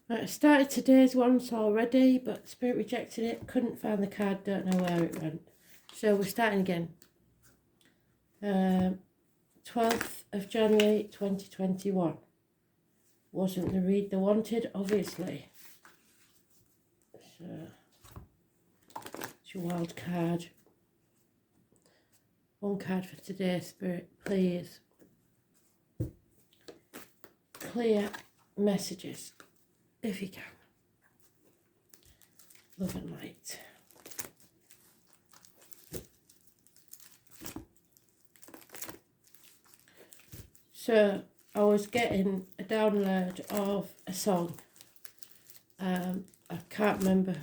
Right, I started today's once already, but Spirit rejected it. Couldn't find the card, don't know where it went. So we're starting again. 12th of January 2021. Wasn't the read they wanted, obviously. So, it's your wild card. One card for today, Spirit, please. Clear messages, if you can. Love and light. So I was getting a download of a song. I can't remember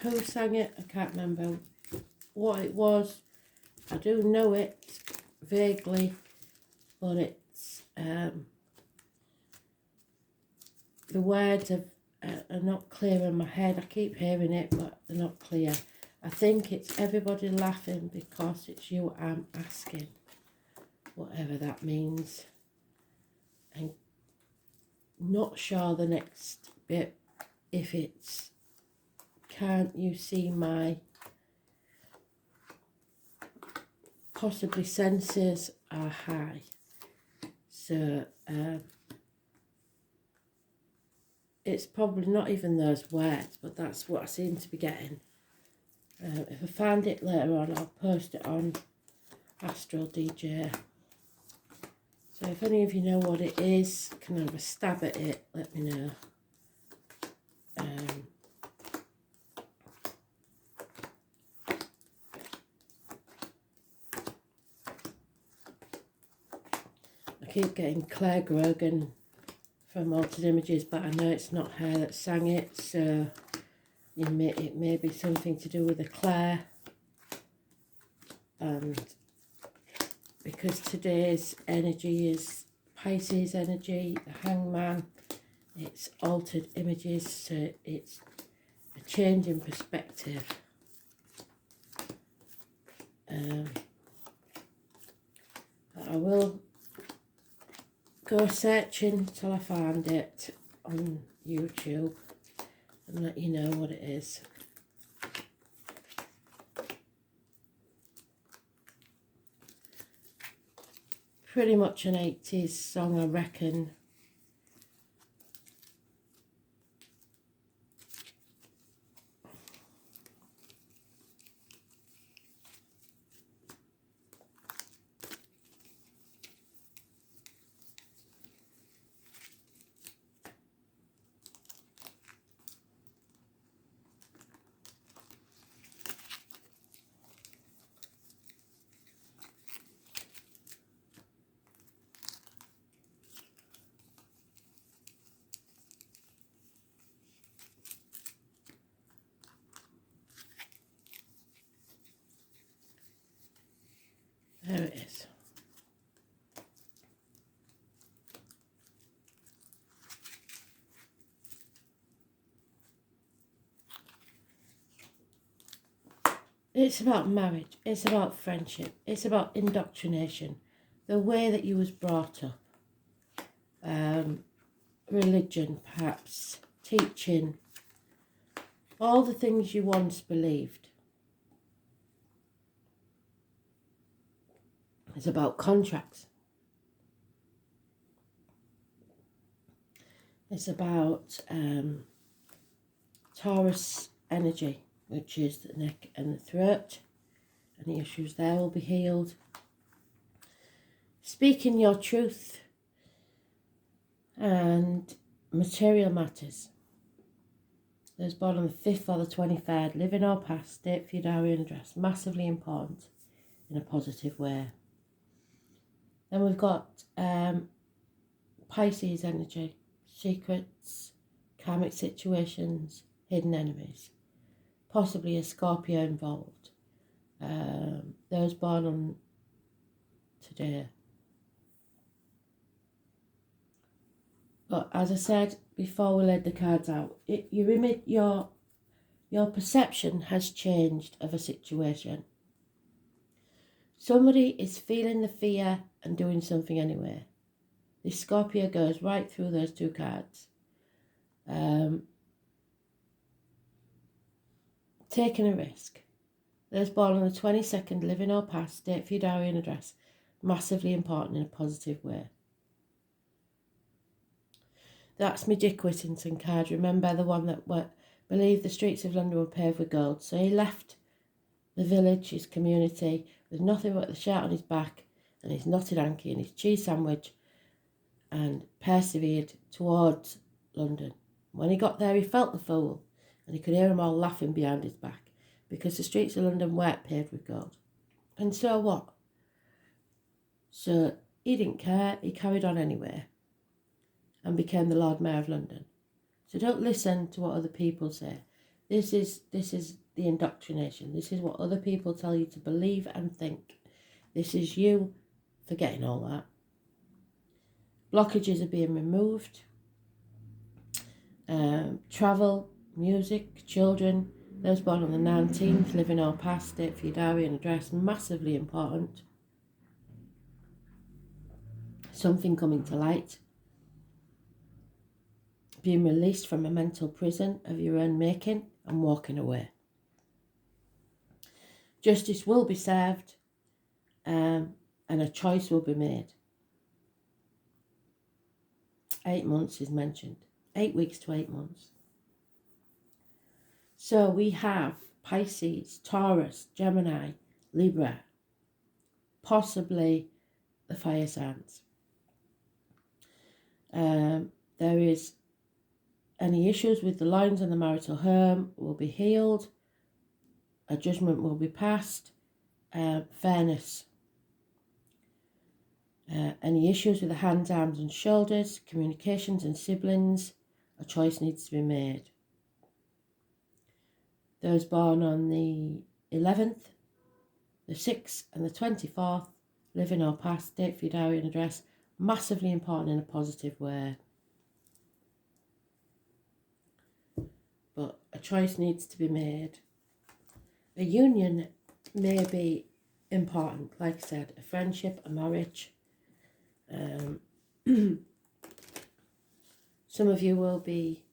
who sang it. I can't remember what it was. I do know it vaguely, but it's the words are not clear in my head. I keep hearing it, but they're not clear. I think it's everybody laughing because it's you I'm asking, whatever that means. And not sure the next bit if it's can't you see my possibly senses are high. So it's probably not even those words, but that's what I seem to be getting. If I find it later on, I'll post it on Astral DJ. So if any of you know what it is, can have a stab at it, let me know. I keep getting Claire Grogan from Altered Images, but I know it's not her that sang it, so it may be something to do with the Claire. And because today's energy is Pisces energy, the Hangman, it's Altered Images, so it's a change in perspective. I will go searching till I find it on YouTube and let you know what it is. Pretty much an 80s song, I reckon. There it is. It's about marriage, it's about friendship, it's about indoctrination, the way that you was brought up, religion perhaps, teaching, all the things you once believed. It's about contracts. It's about Taurus energy, which is the neck and the throat. Any issues there will be healed. Speaking your truth and material matters. Those born on the 5th or the 23rd, living or past, state for your diary and address. Massively important in a positive way. Then we've got Pisces energy, secrets, karmic situations, hidden enemies. Possibly a Scorpio involved. Those born on today. But as I said before we laid the cards out, your perception has changed of a situation. Somebody is feeling the fear and doing something anyway. This Scorpio goes right through those two cards. Taking a risk. Those born on the 22nd, living or past, date for your diary and address. Massively important in a positive way. That's me Dick Whittington card. Remember, the one that believed the streets of London were paved with gold. So he left the village, his community, with nothing but the shirt on his back and his knotted hanky and his cheese sandwich, and persevered towards London. When he got there, he felt the fool, and he could hear them all laughing behind his back, because the streets of London weren't paved with gold. And so what? So he didn't care, he carried on anyway, and became the Lord Mayor of London. So don't listen to what other people say. This is the indoctrination. This is what other people tell you to believe and think. This is you forgetting all that. Blockages are being removed. Travel, music, children, those born on the 19th, living or past, date for your diary and address, massively important. Something coming to light. Being released from a mental prison of your own making and walking away. Justice will be served, and a choice will be made. 8 months is mentioned. 8 weeks to 8 months. So we have Pisces, Taurus, Gemini, Libra, possibly the fire signs. There is any issues with the lines in the marital home will be healed. A judgment will be passed. Fairness. Any issues with the hands, arms and shoulders, communications and siblings, a choice needs to be made. Those born on the 11th, the 6th and the 24th, living or past, date for your diary and address, massively important in a positive way. But a choice needs to be made. A union may be important, like I said, a friendship, a marriage. Some of you will be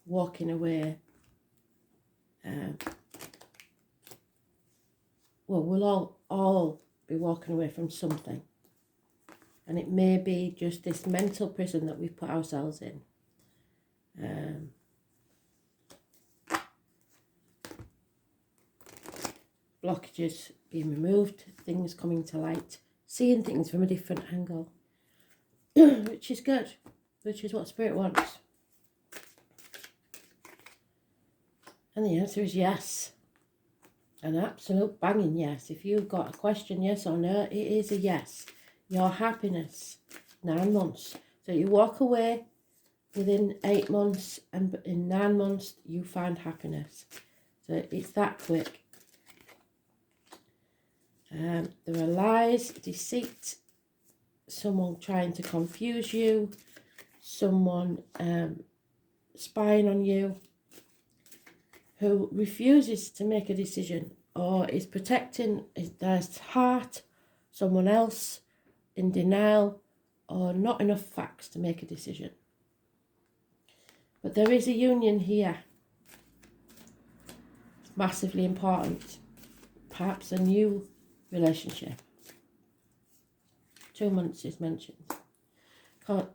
walking away. We'll all be walking away from something. And it may be just this mental prison that we've put ourselves in. Blockages being removed, things coming to light, seeing things from a different angle, which is good, which is what Spirit wants. And the answer is yes. An absolute banging yes. If you've got a question, yes or no, it is a yes. Your happiness, 9 months. So you walk away within 8 months, and in 9 months you find happiness. So it's that quick. There are lies, deceit, someone trying to confuse you, someone spying on you, who refuses to make a decision or is protecting their heart, someone else, in denial, or not enough facts to make a decision. But there is a union here. It's massively important. Perhaps a new relationship. 2 months is mentioned.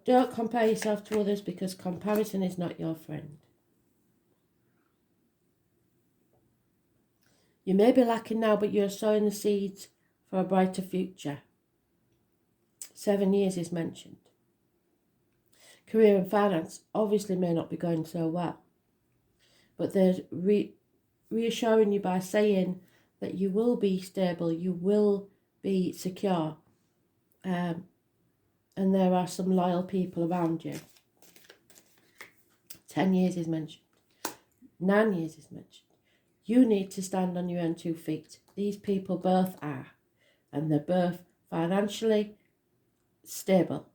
Don't compare yourself to others, because comparison is not your friend. You may be lacking now, but you're sowing the seeds for a brighter future. 7 years is mentioned. Career and finance obviously may not be going so well, but they're reassuring you by saying that you will be stable, you will be secure, and there are some loyal people around you. 10 years is mentioned. 9 years is mentioned. You need to stand on your own 2 feet. These people both are, and they're both financially stable,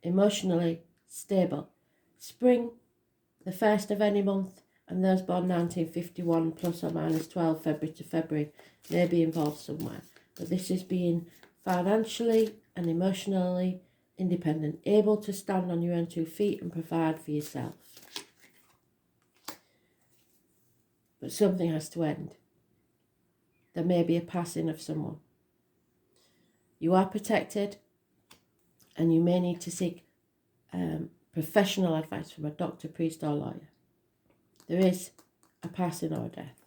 emotionally stable. Spring, the 1st of any month, and those born 1951 plus or minus 12 February to February may be involved somewhere. But this is being financially and emotionally independent, able to stand on your own 2 feet and provide for yourself. But something has to end. There may be a passing of someone. You are protected, and you may need to seek professional advice from a doctor, priest or lawyer. There is a passing or a death.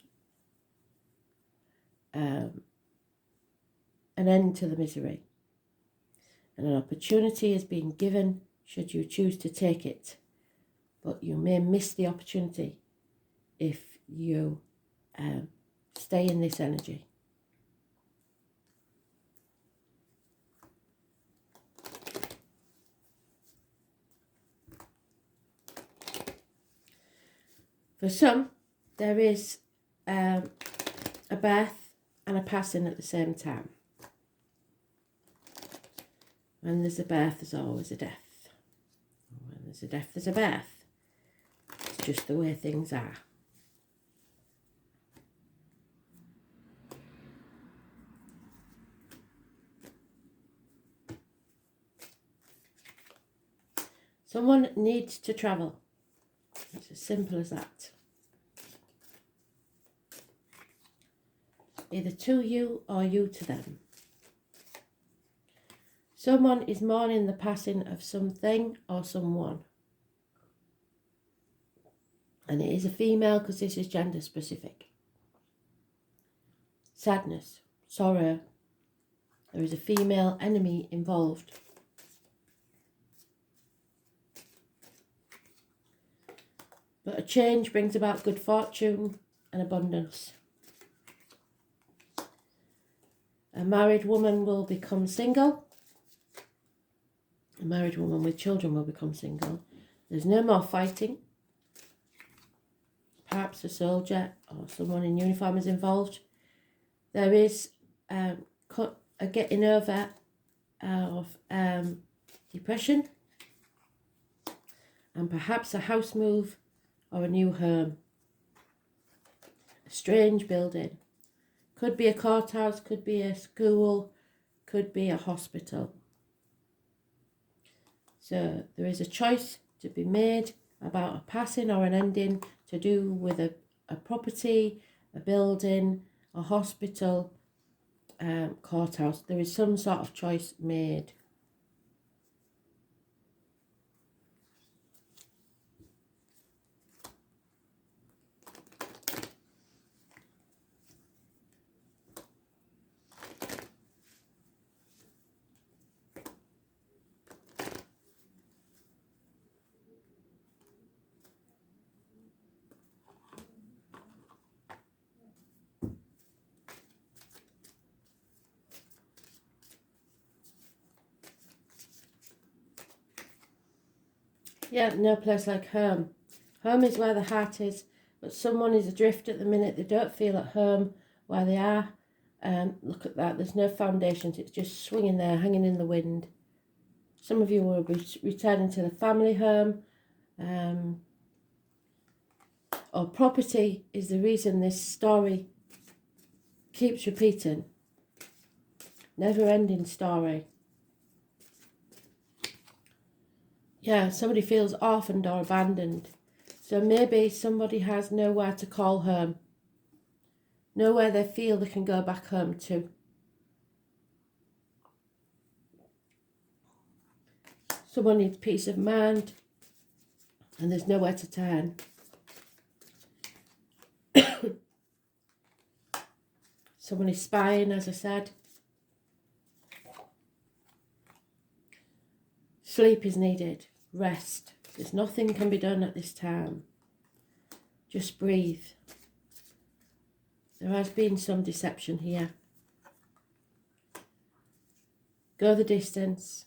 An end to the misery. And an opportunity is being given should you choose to take it. But you may miss the opportunity if you stay in this energy. For some, there is a birth and a passing at the same time. When there's a birth, there's always a death. When there's a death, there's a birth. It's just the way things are. Someone needs to travel. It's as simple as that. Either to you or you to them. Someone is mourning the passing of something or someone. And it is a female because this is gender specific. Sadness, sorrow. There is a female enemy involved. But a change brings about good fortune and abundance. A married woman will become single. A married woman with children will become single. There's no more fighting. Perhaps a soldier or someone in uniform is involved. There is a getting over of depression. And perhaps a house move or a new home. A strange building. Could be a courthouse, could be a school, could be a hospital. So there is a choice to be made about a passing or an ending to do with a property, a building, a hospital, courthouse. There is some sort of choice made. Yeah, no place like home. Home is where the heart is, but someone is adrift at the minute. They don't feel at home where they are. Look at that, there's no foundations. It's just swinging there, hanging in the wind. Some of you will be returning to the family home. Or property is the reason this story keeps repeating. Never-ending story. Yeah, somebody feels orphaned or abandoned. So maybe somebody has nowhere to call home. Nowhere they feel they can go back home to. Someone needs peace of mind and there's nowhere to turn. Someone is spying, as I said. Sleep is needed. Rest. There's nothing can be done at this time. Just breathe. There has been some deception here. Go the distance,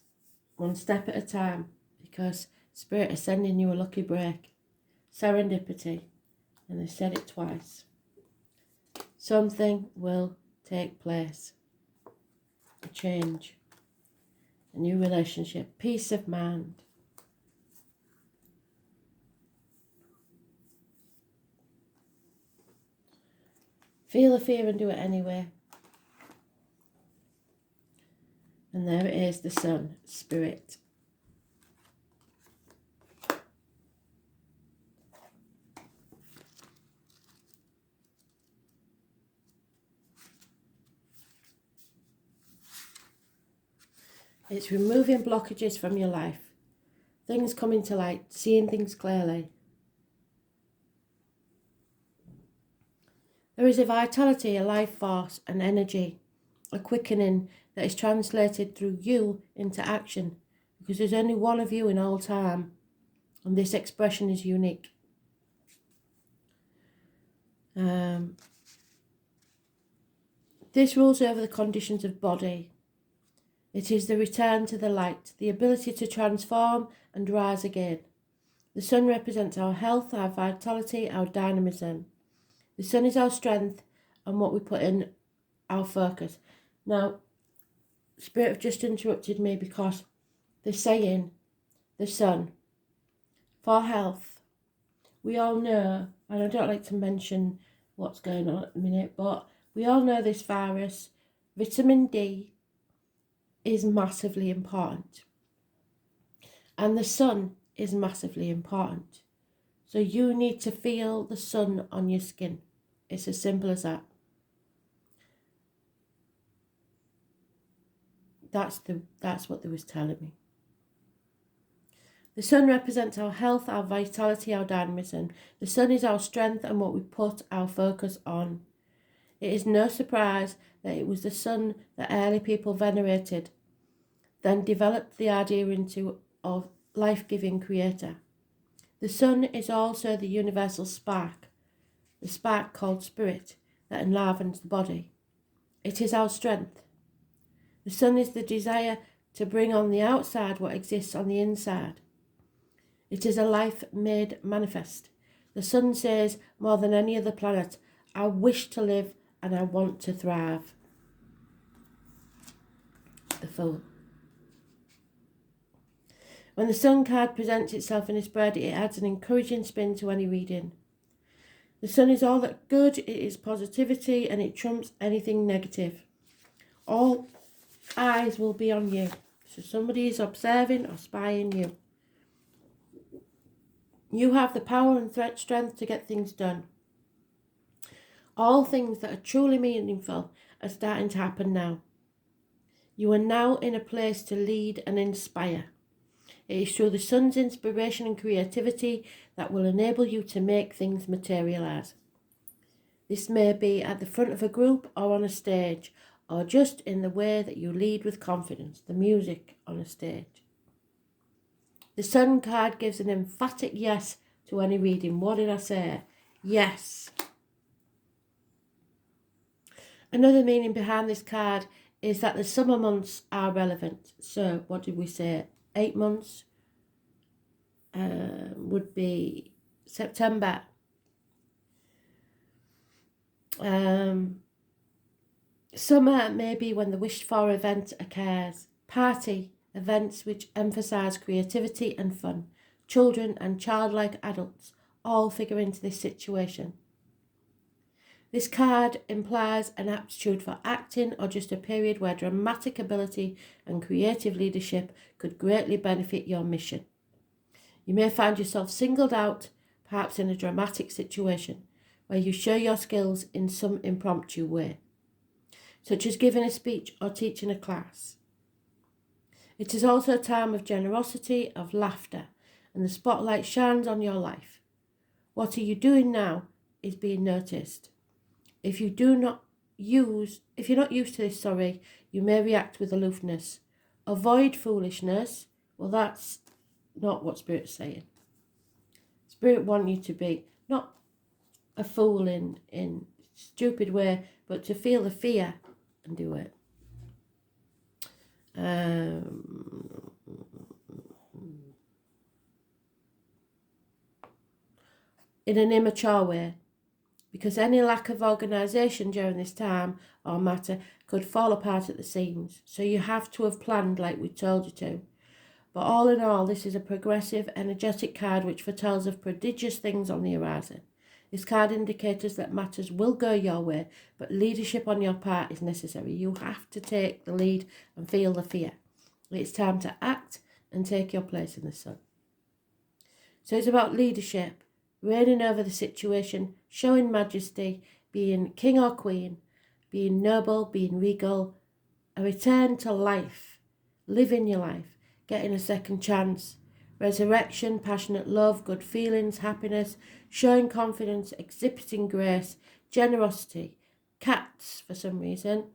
one step at a time, because Spirit is sending you a lucky break. Serendipity. And they said it twice. Something will take place. A change. A new relationship. Peace of mind. Feel the fear and do it anyway. And there it is, the Sun, Spirit. It's removing blockages from your life. Things coming to light, seeing things clearly. There is a vitality, a life force, an energy, a quickening that is translated through you into action, because there's only one of you in all time, and this expression is unique. This rules over the conditions of body. It is the return to the light, the ability to transform and rise again. The sun represents our health, our vitality, our dynamism. The sun is our strength and what we put in our focus. Now, Spirit have just interrupted me because they're saying the sun for health. We all know, and I don't like to mention what's going on at the minute, but we all know this virus, vitamin D, is massively important. And the sun is massively important. So you need to feel the sun on your skin. It's as simple as that. That's what they was telling me. The sun represents our health, our vitality, our dynamism. The sun is our strength and what we put our focus on. It is no surprise that it was the sun that early people venerated, then developed the idea into of life-giving creator. The sun is also the universal spark, the spark called spirit that enlivens the body. It is our strength. The sun is the desire to bring on the outside what exists on the inside. It is a life made manifest. The sun says more than any other planet, I wish to live and I want to thrive. The Fool. When the sun card presents itself in a spread, it adds an encouraging spin to any reading. The sun is all that good, it is positivity, and it trumps anything negative. All eyes will be on you. So somebody is observing or spying you. You have the power and strength to get things done. All things that are truly meaningful are starting to happen now. You are now in a place to lead and inspire. It is through the sun's inspiration and creativity that will enable you to make things materialise. This may be at the front of a group or on a stage, or just in the way that you lead with confidence, the music on a stage. The sun card gives an emphatic yes to any reading. What did I say? Yes. Another meaning behind this card is that the summer months are relevant. So what did we say? 8 months would be September. Summer may be when the wished for event occurs. Party, events which emphasise creativity and fun. Children and childlike adults all figure into this situation. This card implies an aptitude for acting or just a period where dramatic ability and creative leadership could greatly benefit your mission. You may find yourself singled out, perhaps in a dramatic situation, where you show your skills in some impromptu way, such as giving a speech or teaching a class. It is also a time of generosity, of laughter, and the spotlight shines on your life. What are you doing now is being noticed. If you're not used to this, you may react with aloofness. Avoid foolishness. Well, that's not what Spirit's saying. Spirit want you to be not a fool in stupid way, but to feel the fear and do it. In an immature way, because any lack of organisation during this time or matter could fall apart at the seams. So you have to have planned like we told you to. But all in all, this is a progressive, energetic card which foretells of prodigious things on the horizon. This card indicates that matters will go your way, but leadership on your part is necessary. You have to take the lead and feel the fear. It's time to act and take your place in the sun. So it's about leadership, reigning over the situation, showing majesty, being king or queen, being noble, being regal, a return to life, living your life, getting a second chance, resurrection, passionate love, good feelings, happiness, showing confidence, exhibiting grace, generosity, cats for some reason,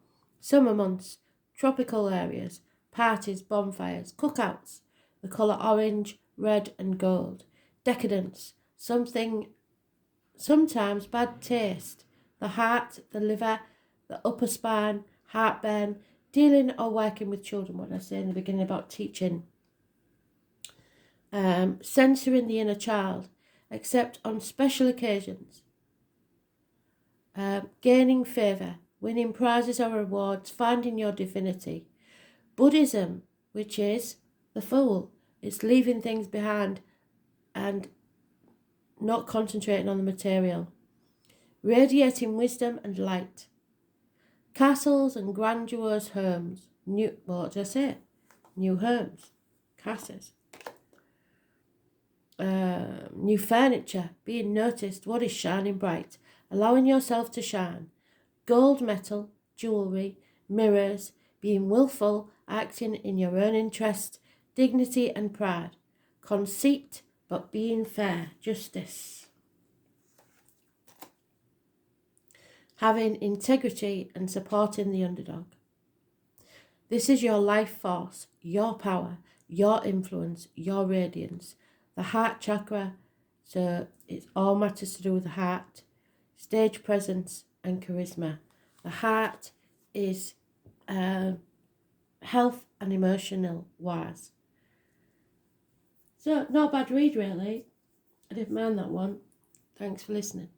summer months, tropical areas, parties, bonfires, cookouts, the colour orange, red and gold, decadence, something, sometimes bad taste, the heart, the liver, the upper spine, heartburn, dealing or working with children, what I say in the beginning about teaching, censoring the inner child, except on special occasions, gaining favour, winning prizes or rewards, finding your divinity. Buddhism, which is the Fool, it's leaving things behind and not concentrating on the material. Radiating wisdom and light. Castles and grandiose homes. What did I say? New homes. Castles. New furniture. Being noticed. What is shining bright? Allowing yourself to shine. Gold metal. Jewellery. Mirrors. Being willful. Acting in your own interest. Dignity and pride. Conceit, but being fair. Justice. Having integrity and supporting the underdog. This is your life force, your power, your influence, your radiance. The heart chakra, so it all matters to do with the heart. Stage presence and charisma. The heart is health and emotional wise. So, not a bad read really. I didn't mind that one. Thanks for listening.